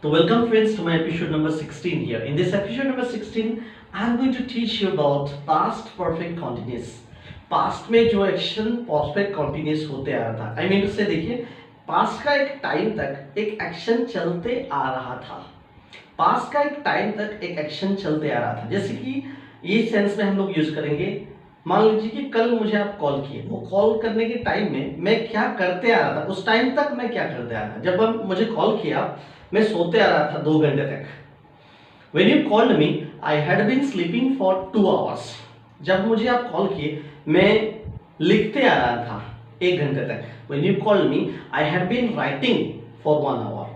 So welcome friends to my episode number 16 here. In this episode number 16, I am going to teach you about past perfect continuous. Past में जो action perfect continuous होते आ रहा था, I mean to से देखिए past का एक time तक एक एक्शन चलते आ रहा था। पास्ट का एक टाइम तक एक एक्शन चलते आ रहा था, जैसे कि ये सेंस में हम लोग यूज करेंगे। मान लीजिए कि कल मुझे आप कॉल किए, वो कॉल करने के टाइम में मैं क्या करते आ रहा था, उस टाइम तक मैं क्या करते आ रहा था। जब हम मुझे कॉल किया मैं सोते आ रहा था 2 घंटे तक। When you called me, I had been sleeping for 2 hours. जब मुझे आप कॉल किए मैं लिखते आ रहा था 1 घंटे तक। When you called me, I had been writing for 1 hour.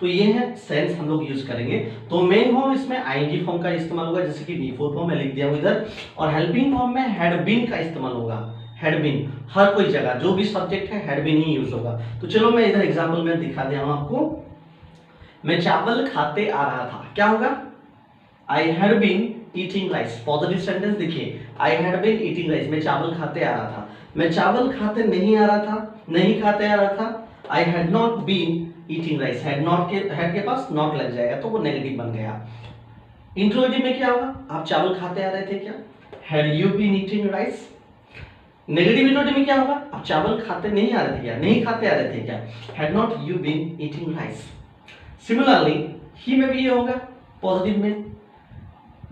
तो ये है सेंस हम लोग यूज करेंगे। तो मेन फॉर्म इसमें आईएनजी फॉर्म का इस्तेमाल होगा, जैसे कि बी4 फॉर्म में लिख दिया हूं इधर, और हेल्पिंग फॉर्म में हैड बीन का इस्तेमाल होगा। हैड बीन हर कोई जगह जो भी सब्जेक्ट है हैड बीन ही यूज होगा। तो चलो मैं इधर एग्जांपल में दिखा दिया हूं आपको। मैं चावल खाते आ रहा था, क्या होगा? I had been eating rice. Positive sentence देखिए, I had been eating rice, मैं चावल खाते आ रहा था। मैं चावल खाते नहीं आ रहा था, नहीं खाते आ रहा था। I had not been eating rice, had not के पास नॉट लग जाएगा तो वो नेगेटिव बन गया। इंट्रोगेटिव में क्या होगा? आप चावल खाते आ रहे थे क्या? Had you been eating rice. Negative interrogative में क्या होगा? आप चावल खाते नहीं आ रहे थे क्या, नहीं खाते आ रहे थे क्या? Had not you been eating rice. Similarly ही में भी ये होगा पॉजिटिव में,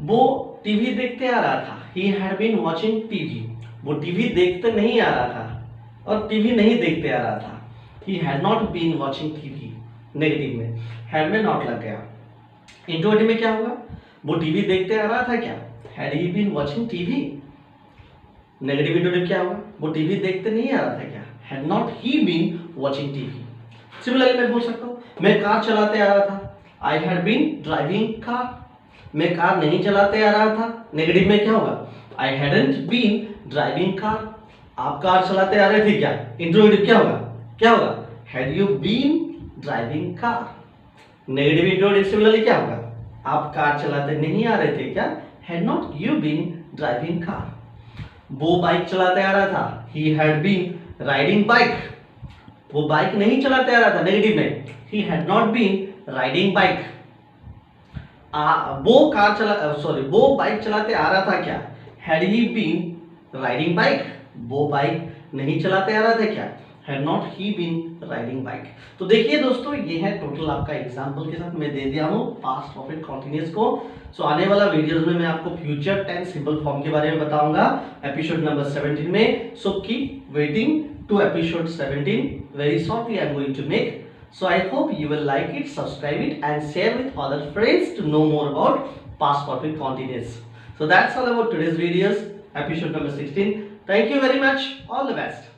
वो टीवी देखते आ रहा था। He had been watching TV, वो टीवी देखते नहीं आ रहा था और टीवी नहीं देखते आ रहा था। He had not been watching TV. Negative में हैड में नॉट लग गया। इंट्रोगेटिव में क्या होगा? वो टीवी देखते आ रहा था क्या? Had he been watching TV. Negative interrogative क्या होगा? वो टीवी देखते नहीं आ रहा था क्या? Had not he been watching TV. Similarly मैं बोल सकता हूँ मैं कार चलाते आ रहा था। I had been driving car. मैं कार नहीं चलाते आ रहा था। नेगेटिव में क्या होगा? I hadn't been driving car. आप कार चलाते आ रहे थे क्या? इंट्रोगेटिव क्या होगा? क्या होगा? Had you been driving car. Negative interrogative similarly क्या होगा? आप कार चलाते नहीं आ रहे थे क्या? Had not you been driving car. वो बाइक चलाते आ रहा था। He had been riding bike. वो बाइक नहीं चलाते आ रहा था। नेगेटिव में he had not been riding bike. वो बाइक चलाते आ रहा था क्या? Had he been riding bike. वो बाइक नहीं चलाते आ रहा था क्या? Had not he been riding bike. तो देखिए दोस्तों, ये है टोटल आपका एग्जांपल के साथ मैं दे दिया हूँ पास्ट परफेक्ट कंटीन्यूअस को। सो आने वाला वीडियोस में मैं आपको फ्यूचर टेंस सिंपल फॉर्म के बारे में बताऊंगा एपिसोड नंबर 17 में। So keep waiting to episode 17. Very shortly I am going to make. So I hope you will like it, subscribe it and share with other friends to know more about past perfect continuous. So that's all about today's videos, episode number 16. Thank you very much. All the best.